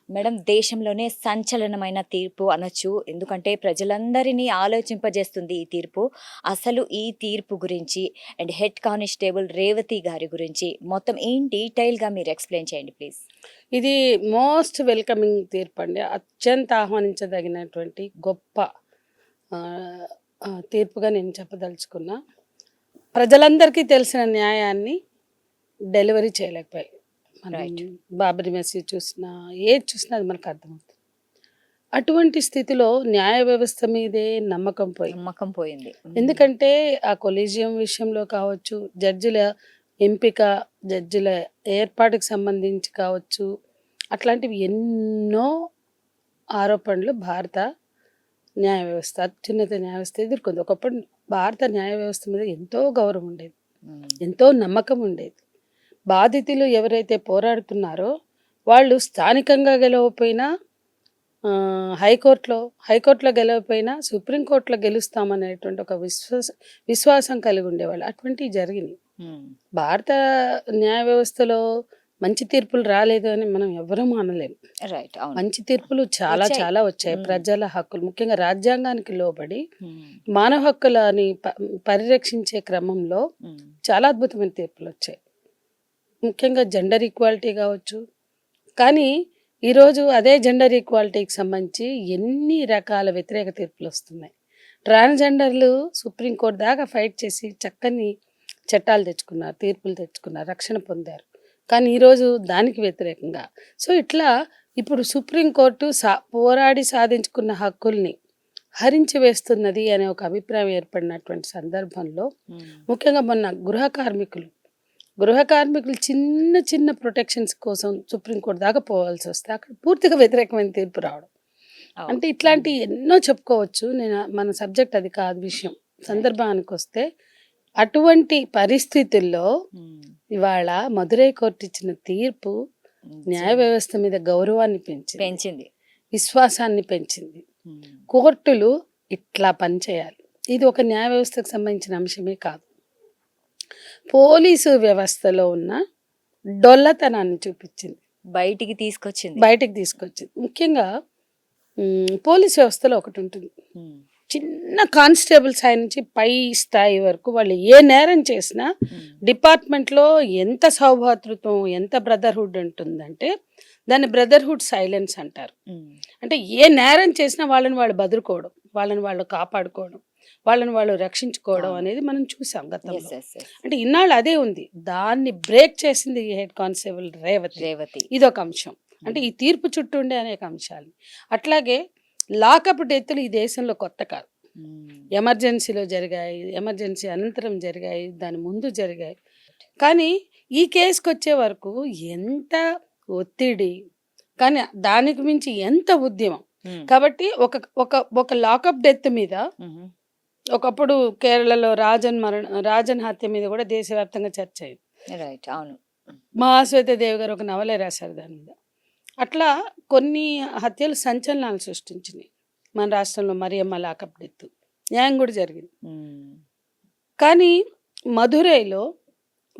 Madam, దేశంలోనే సంచలనమైన తీర్పు అనొచ్చు. ఎందుకంటే ప్రజలందరినీ ఆలోచింపజేస్తుంది ఈ తీర్పు. అసలు ఈ తీర్పు గురించి అండ్ హెడ్ కానిస్టేబుల్ రేవతి గారి గురించి మొత్తం డీటెయిల్‌గా మీరు ఎక్స్‌ప్లెయిన్ చేయండి ప్లీజ్. ఇది మోస్ట్ వెల్కమింగ్ తీర్పండి. అత్యంత ఆహ్వానించదగినటువంటి గొప్ప ఆహ్, తీర్పుగా నేను చెప్పదలుచుకున్నా. ప్రజలందరికీ తెలిసిన న్యాయాన్ని డెలివరీ చేయలేకపోయాయి. మనం రైట్. బాబరీ మసీద్ చూసినా, ఏది చూసినా అది మనకు అర్థమవుతుంది. అటువంటి స్థితిలో న్యాయ వ్యవస్థ మీదే నమ్మకం పోయి. నమ్మకం పోయింది. ఎందుకంటే ఆ కొలీజియం విషయంలో కావచ్చు, జడ్జిల ఎంపిక, జడ్జిల ఏర్పాటుకు సంబంధించి కావచ్చు, అట్లాంటివి ఎన్నో ఆరోపణలు భారత న్యాయ వ్యవస్థ, అత్యున్నత న్యాయ వ్యవస్థ ఎదుర్కొంది. ఒకప్పుడు భారత న్యాయ వ్యవస్థ మీద ఎంతో గౌరవం ఉండేది, హ్మ్. ఎంతో నమ్మకం ఉండేది. బాధితులు ఎవరైతే పోరాడుతున్నారో వాళ్ళు స్థానికంగా గెలవకపోయినా హైకోర్టులో గెలవకపోయినా సుప్రీంకోర్టులో గెలుస్తామనేటువంటి ఒక విశ్వాసం కలిగి ఉండేవాళ్ళు. అటువంటివి జరిగినాయి. హ్మ్. భారత న్యాయ వ్యవస్థలో మంచి తీర్పులు రాలేదు అని మనం ఎవ్వరూ అనలేము. రైట్. అవును. మంచి తీర్పులు చాలా వచ్చాయి. చాలా వచ్చాయి. హ్మ్. ప్రజల హక్కులు, ముఖ్యంగా రాజ్యాంగానికి లోబడి హ్మ్. మానవ హక్కులని పరిరక్షించే క్రమంలో హ్మ్. చాలా అద్భుతమైన తీర్పులు వచ్చాయి. ముఖ్యంగా జెండర్ ఈక్వాలిటీ కావచ్చు. కానీ ఈరోజు అదే జెండర్ ఈక్వాలిటీకి సంబంధించి ఎన్ని రకాల వ్యతిరేక తీర్పులు వస్తున్నాయి. ట్రాన్స్జెండర్లు సుప్రీంకోర్టు దాకా ఫైట్ చేసి చక్కని చట్టాలు తెచ్చుకున్నారు, తీర్పులు తెచ్చుకున్నారు, రక్షణ పొందారు. కానీ ఈరోజు దానికి వ్యతిరేకంగా సో ఇట్లా ఇప్పుడు సుప్రీంకోర్టు పోరాడి సాధించుకున్న హక్కుల్ని హరించి వేస్తున్నది అనే ఒక అభిప్రాయం ఏర్పడినటువంటి సందర్భంలో హ్మ్. ముఖ్యంగా మొన్న గృహ కార్మికులు చిన్న చిన్న ప్రొటెక్షన్స్ కోసం సుప్రీంకోర్టు దాకా పోవాల్సి వస్తే అక్కడ పూర్తిగా వ్యతిరేకమైన తీర్పు రావడం. అవును. అంటే ఇట్లాంటి ఎన్నో చెప్పుకోవచ్చు. మన సబ్జెక్ట్ అది కాదు విషయం. సందర్భానికి వస్తే అటువంటి పరిస్థితుల్లో హ్మ్. ఇవాళ మదురై కోర్టు ఇచ్చిన తీర్పు న్యాయ నిజంగా వ్యవస్థ మీద గౌరవాన్ని పెంచింది, పెంచింది. విశ్వాసాన్ని పెంచింది. హ్మ్. కోర్టులు ఇట్లా పనిచేయాలి. ఇది ఒక న్యాయ వ్యవస్థకు సంబంధించిన అంశమే కాదు, పోలీసు వ్యవస్థలో ఉన్న డొల్లతనాన్ని చూపించింది, బయటికి తీసుకొచ్చింది. బయటకు తీసుకొచ్చింది. ముఖ్యంగా పోలీస్ వ్యవస్థలో ఒకటి ఉంటుంది. హ్మ్. చిన్న కానిస్టేబుల్ స్థాయి నుంచి పై స్థాయి వరకు వాళ్ళు ఏ నేరం చేసినా హ్మ్. డిపార్ట్మెంట్లో ఎంత సౌభాతృత్వం, ఎంత బ్రదర్హుడ్ ఉంటుందంటే దాన్ని బ్రదర్హుడ్ సైలెన్స్ అంటారు. హ్మ్. అంటే ఏ నేరం చేసినా వాళ్ళని వాళ్ళు బదులుకోవడం, వాళ్ళని వాళ్ళు కాపాడుకోవడం, వాళ్ళని వాళ్ళు రక్షించుకోవడం అవును. అనేది మనం చూసాం యెస్. గతంలో. యెస్. యెస్. అంటే ఇన్నాళ్ళు అదే ఉంది. దాన్ని బ్రేక్ చేసింది ఈ హెడ్ కానిస్టేబుల్ రేవతి. రేవతి. ఇదొక అంశం. అంటే హ్మ్. ఈ తీర్పు చుట్టూ ఉండే అనేక అంశాలు. అట్లాగే లాకప్ డెత్తులు ఈ దేశంలో కొత్త కాదు. హ్మ్. ఎమర్జెన్సీలో జరిగాయి, ఎమర్జెన్సీ అనంతరం జరిగాయి, దాని ముందు జరిగాయి. కానీ ఈ కేసుకొచ్చే వరకు ఎంత ఒత్తిడి, కానీ దానికి మించి ఎంత ఉద్యమం. హ్మ్. కాబట్టి ఒక ఒక ఒక లాకప్ డెత్ మీద హుహు. ఒకప్పుడు కేరళలో రాజన్ హత్య మీద కూడా దేశవ్యాప్తంగా చర్చ అయింది. రైట్. అవును. మహాశ్వేత దేవి గారు ఒక నవలే రాశారు దాని మీద. అట్లా కొన్ని హత్యలు సంచలనాలు సృష్టించినాయి. మన రాష్ట్రంలో మరియమ్మ లాకప్ డెత్ న్యాయం కూడా జరిగింది. హ్మ్. కానీ మధురైలో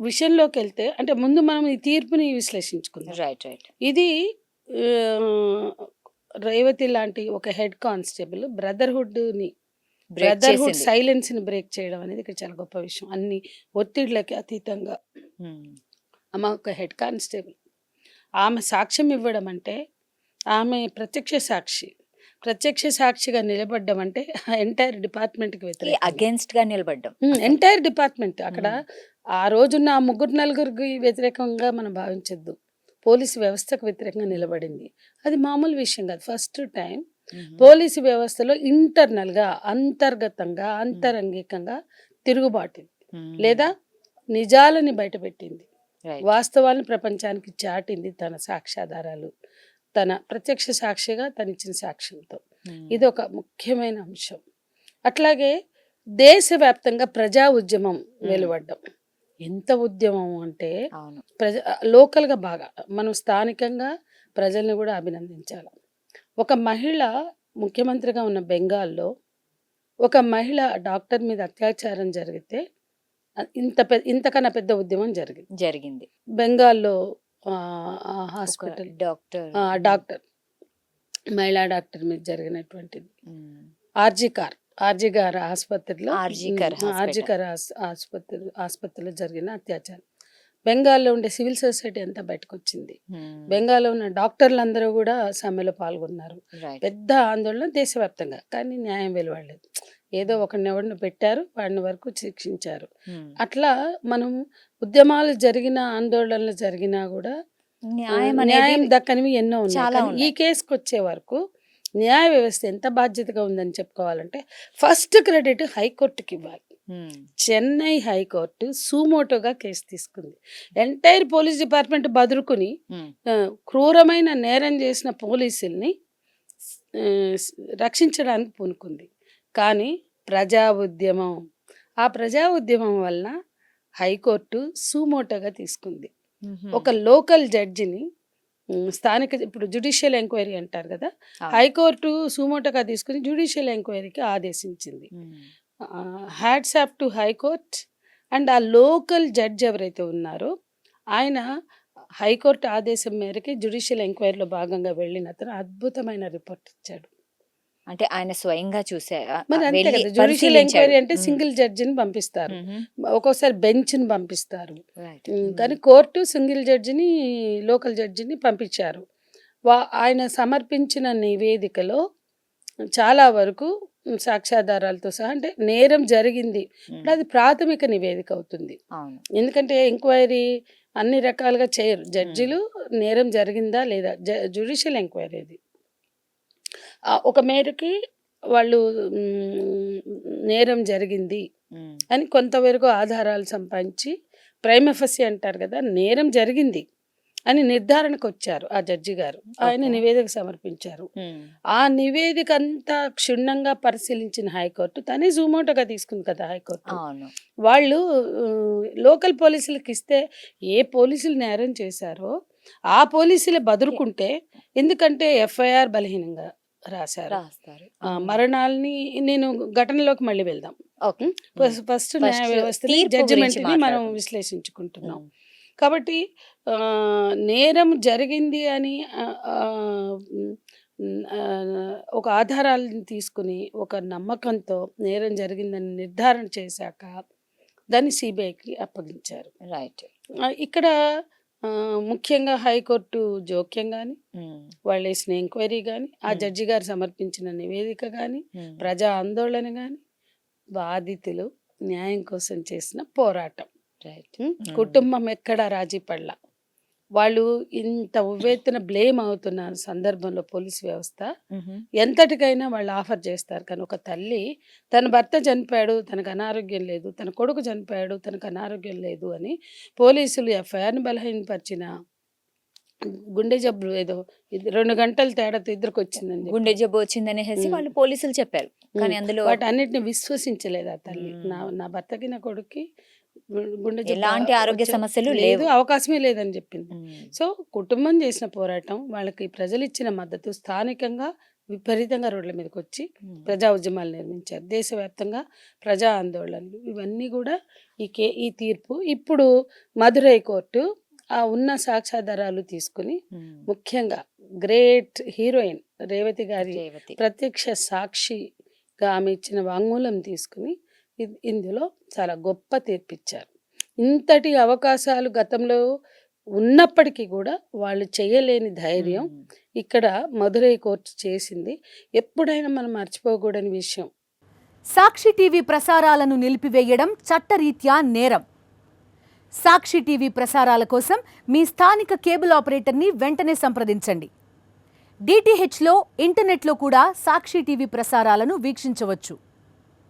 విషయంలోకి వెళ్తే అంటే ముందు మనం ఈ తీర్పుని విశ్లేషించుకుందాం. రైట్. రైట్. ఇది ఆహ్, రేవతి లాంటి ఒక హెడ్ కానిస్టేబుల్ బ్రదర్‌హుడ్‌ని బ్రేక్ చేసింది. సైలెన్స్‌ని బ్రేక్ చేయడం అనేది ఇక్కడ చాలా గొప్ప విషయం. అన్ని ఒత్తిడిలకి అతీతంగా హ్మ్. ఆమె ఒక హెడ్ కానిస్టేబుల్. ఆమె సాక్ష్యం ఇవ్వడం అంటే ఆమె ప్రత్యక్ష సాక్షిగా నిలబడ్డం అంటే ఎంటైర్ డిపార్ట్‌మెంట్‌కి వ్యతిరేకంగా. అగెయిన్స్ట్‌గా నిలబడ్డం అసలు. ఎంటైర్ డిపార్ట్‌మెంట్ అక్కడ హ్మ్. ఆ రోజున్న ఆ ముగ్గురు నలుగురికి వ్యతిరేకంగా మనం భావించొద్దు. పోలీసు వ్యవస్థకు వ్యతిరేకంగా నిలబడింది. అది మామూలు విషయం కాదు. ఫస్ట్ టైం హుహు. పోలీసు వ్యవస్థలో ఇంటర్నల్‌గా, అంతర్గతంగా, హ్మ్. అంతరంగికంగా తిరుగుబాటు హ్మ్. లేదా నిజాలని బయటపెట్టింది. రైట్. వాస్తవాలను ప్రపంచానికి చాటింది తన సాక్ష్యాధారాలు, తన ప్రత్యక్ష సాక్షిగా తనిచ్చిన సాక్ష్యంతో. హ్మ్. ఇదొక ముఖ్యమైన అంశం. అట్లాగే దేశవ్యాప్తంగా ప్రజా ఉద్యమం హ్మ్. వెలువడ్డం. ఎంత ఉద్యమం అంటే అవును. లోకల్‌గా బాగా మనం స్థానికంగా ప్రజల్ని కూడా అభినందించాలి. ఒక మహిళ ముఖ్యమంత్రిగా ఉన్న బెంగాల్‌లో ఒక మహిళ డాక్టర్ మీద అత్యాచారం జరిగితే ఇంతకన్నా పెద్ద ఉద్యమం జరిగింది. జరిగింది. బెంగాల్‌లో ఒక హాస్పిటల్ డాక్టర్. డాక్టర్ మహిళా డాక్టర్ మీద జరిగినటువంటిది. ఆర్జీ గారు ఆసుపత్రిలో ఆర్జీకర్ ఆసుపత్రిలో జరిగిన అత్యాచారం. బెంగాల్లో ఉండే సివిల్ సొసైటీ అంతా బయటకు వచ్చింది. బెంగాల్లో ఉన్న డాక్టర్లందరూ కూడా సమ్మెలో పాల్గొన్నారు. పెద్ద ఆందోళన దేశవ్యాప్తంగా, కానీ న్యాయం వెలువడలేదు. ఏదో ఒకరిని పెట్టారు, వాడిని వరకు శిక్షించారు. అట్లా మనం ఉద్యమాలు జరిగిన, ఆందోళనలు జరిగినా కూడా న్యాయం దక్కనివి ఎన్నో ఉన్నాయి. ఈ కేసుకు వచ్చే వరకు న్యాయ వ్యవస్థ ఎంత బాధ్యతగా ఉందని చెప్పుకోవాలంటే ఫస్ట్ క్రెడిట్ హైకోర్టుకి ఇవ్వాలి. చెన్నై హైకోర్టు సూమోటోగా కేసు తీసుకుంది. ఎంటైర్ పోలీస్ డిపార్ట్మెంట్ బదులుకుని క్రూరమైన నేరం చేసిన పోలీసుల్ని రక్షించడానికి పూనుకుంది. కానీ ఆ ప్రజా ఉద్యమం వలన హైకోర్టు సూమోటోగా తీసుకుంది. ఒక లోకల్ జడ్జిని స్థానిక, ఇప్పుడు జ్యుడిషియల్ ఎంక్వైరీ అంటారు కదా, హైకోర్టు సూమోటోగా తీసుకుని జ్యుడిషియల్ ఎంక్వైరీకి ఆదేశించింది. Hats off to high court. And ఆ లోకల్ జడ్జ్ ఎవరైతే ఉన్నారో ఆయన హైకోర్టు ఆదేశం మేరకి జ్యుడిషియల్ ఎంక్వైరీలో భాగంగా వెళ్ళిన అతను అద్భుతమైన రిపోర్ట్ ఇచ్చాడు. అంటే ఆయన స్వయంగా మరి అంతే కదా, జ్యుడిషియల్ ఎంక్వైరీ అంటే సింగిల్ జడ్జిని పంపిస్తారు, ఒక్కోసారి బెంచ్ని పంపిస్తారు. కానీ కోర్టు సింగిల్ జడ్జిని, లోకల్ జడ్జిని పంపించారు. ఆయన సమర్పించిన నివేదికలో చాలా వరకు సాక్ష్యాధారాలతో సహా, అంటే నేరం జరిగింది, అది ప్రాథమిక నివేదిక అవుతుంది. ఎందుకంటే ఎంక్వైరీ అన్ని రకాలుగా చేయరు జడ్జిలు. నేరం జరిగిందా లేదా, జ్యుడిషియల్ ఎంక్వైరీ అది. ఒక మేరకి వాళ్ళు నేరం జరిగింది అని కొంతవరకు ఆధారాలు సంపాదించి ప్రైమ ఫసి అంటారు కదా, నేరం జరిగింది అని నిర్ధారణకు వచ్చారు ఆ జడ్జి గారు. ఆయన నివేదిక సమర్పించారు. ఆ నివేదిక అంతా క్షుణ్ణంగా పరిశీలించిన హైకోర్టు తనే జూమోటోగా తీసుకుంది కదా హైకోర్టు. వాళ్ళు లోకల్ పోలీసులకు ఇస్తే ఏ పోలీసులు నేరం చేశారో ఆ పోలీసులే బదులుకుంటే, ఎందుకంటే ఎఫ్ఐఆర్ బలహీనంగా రాశారు. మరణాలని నేను ఘటనలోకి మళ్ళీ వెళ్దాం. ఫస్ట్ న్యాయ వ్యవస్థని, జడ్జిమెంట్ని మనం విశ్లేషించుకుంటున్నాం. కాబట్టి నేరం జరిగింది అని ఒక ఆధారాలను తీసుకుని ఒక నమ్మకంతో నేరం జరిగిందని నిర్ధారణ చేశాక దాన్ని సిబిఐకి అప్పగించారు. ఇక్కడ ముఖ్యంగా హైకోర్టు జోక్యం కానీ, వాళ్ళు వేసిన ఎంక్వైరీ కానీ, ఆ జడ్జి గారు సమర్పించిన నివేదిక కానీ, ప్రజా ఆందోళన కానీ, బాధితులు న్యాయం కోసం చేసిన పోరాటం, కుటుంబం ఎక్కడ రాజీ పడలా. వాళ్ళు ఇంత ఉవ్వెత్తున బ్లేమ్ అవుతున్న సందర్భంలో పోలీస్ వ్యవస్థ ఎంతటికైనా వాళ్ళు ఆఫర్ చేస్తారు. కానీ ఒక తల్లి తన భర్త చనిపోయాడు, తనకు అనారోగ్యం లేదు, తన కొడుకు చనిపోయాడు, తనకు అనారోగ్యం లేదు అని పోలీసులు ఎఫ్ఐఆర్ని బలహీనపరిచిన, గుండె జబ్బు ఏదో 2 గంటల తేడాతో ఇద్దరికి వచ్చిందని, గుండె జబ్బు వచ్చిందనేసి వాళ్ళు పోలీసులు చెప్పారు. కానీ అందులో వాటన్నిటిని విశ్వసించలేదు ఆ తల్లి. నా భర్తకి నా కొడుక్కి గుండె ఎలాంటి ఆరోగ్య సమస్యలు లేదు, అవకాశమే లేదని చెప్పింది. సో కుటుంబం చేసిన పోరాటం, వాళ్ళకి ప్రజలు ఇచ్చిన మద్దతు, స్థానికంగా విపరీతంగా రోడ్ల మీదకి వచ్చి ప్రజా ఉద్యమాలు నిర్మించారు. దేశవ్యాప్తంగా ప్రజా ఆందోళనలు, ఇవన్నీ కూడా ఈ తీర్పు. ఇప్పుడు మదురై కోర్టు ఆ ఉన్న సాక్ష్యాధారాలు తీసుకుని, ముఖ్యంగా గ్రేట్ హీరోయిన్ రేవతి గారి ప్రత్యక్ష సాక్షిగా ఆమె ఇచ్చిన వాంగ్మూలం తీసుకుని ఇందులో చాలా గొప్ప తీర్పిచ్చారు. ఇంతటి అవకాశాలు గతంలో ఉన్నప్పటికీ కూడా వాళ్ళు చేయలేని ధైర్యం ఇక్కడ మదురై కోర్టు చేసింది. ఎప్పుడైనా మనం మర్చిపోకూడని విషయం. సాక్షి టీవీ ప్రసారాలను నిలిపివేయడం చట్టరీత్యా నేరం. సాక్షి టీవీ ప్రసారాల కోసం మీ స్థానిక కేబుల్ ఆపరేటర్ని వెంటనే సంప్రదించండి. DTHలో, ఇంటర్నెట్లో కూడా సాక్షి టీవీ ప్రసారాలను వీక్షించవచ్చు.